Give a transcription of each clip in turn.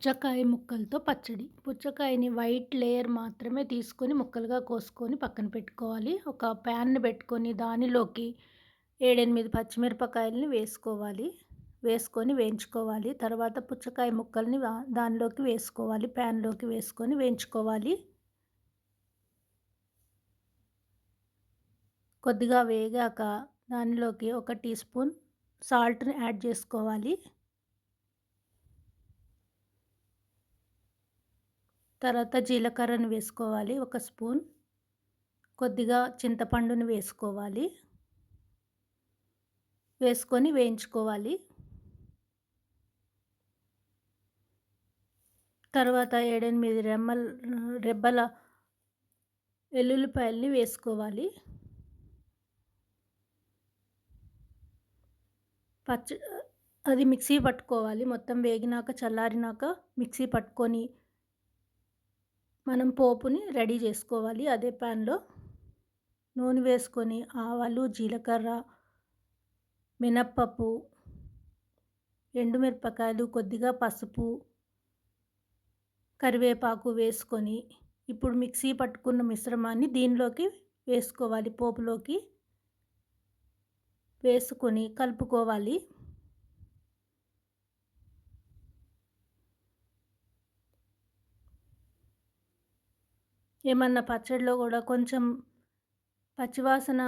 పుచ్చకాయ ముక్కలతో పచ్చడి. పుచ్చకాయని వైట్ లేయర్ మాత్రమే తీసుకొని ముక్కలుగా కోసుకొని పక్కన పెట్టుకోవాలి. ఒక ప్యాన్‌ని పెట్టుకొని దానిలోకి 7, 8 పచ్చిమిరపకాయలని వేసుకోవాలి. వేసుకొని వేయించుకోవాలి. తర్వాత పుచ్చకాయ ముక్కల్ని దానిలోకి వేసుకోవాలి. ప్యాన్‌లోకి వేసుకొని వేయించుకోవాలి. కొద్దిగా వేగాక దానిలోకి ఒక టీ స్పూన్ సాల్ట్‌ని యాడ్ చేసుకోవాలి. తర్వాత జీలకర్రను వేసుకోవాలి ఒక స్పూన్. కొద్దిగా చింతపండుని వేసుకోవాలి. వేసుకొని వేయించుకోవాలి. తర్వాత 7, 8 రెబ్బల వెల్లుల్లిపాయల్ని వేసుకోవాలి. పచ్చి అది మిక్సీ పట్టుకోవాలి. మొత్తం వేగినాక చల్లారినాక మిక్సీ పట్టుకొని మనం పోపుని రెడీ చేసుకోవాలి. అదే ప్యాన్‌లో నూనె వేసుకొని ఆవాలు, జీలకర్ర, మినప్పప్పు, ఎండుమిరపకాయలు, కొద్దిగా పసుపు, కరివేపాకు వేసుకొని ఇప్పుడు మిక్సీ పట్టుకున్న మిశ్రమాన్ని దీనిలోకి వేసుకోవాలి. పోపులోకి వేసుకొని కలుపుకోవాలి. ఏమన్నా పచ్చడిలో గూడా కొంచెం పచ్చివాసన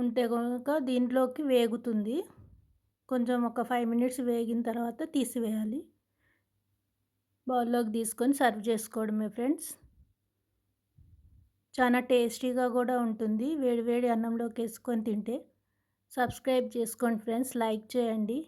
ఉంటే గనుక దీంట్లోకి వేగుతుంది. కొంచెం ఒక 5 మినిట్స్ వేగిన తర్వాత తీసివేయాలి. బౌల్‌లోకి తీసుకొని సర్వ్ చేసుకోవడమే ఫ్రెండ్స్. చాలా టేస్టీగా గూడా ఉంటుంది. వేడి వేడి అన్నంలోకేసుకొని తింటే. సబ్స్క్రైబ్ చేసుకోండి ఫ్రెండ్స్. లైక్ చేయండి.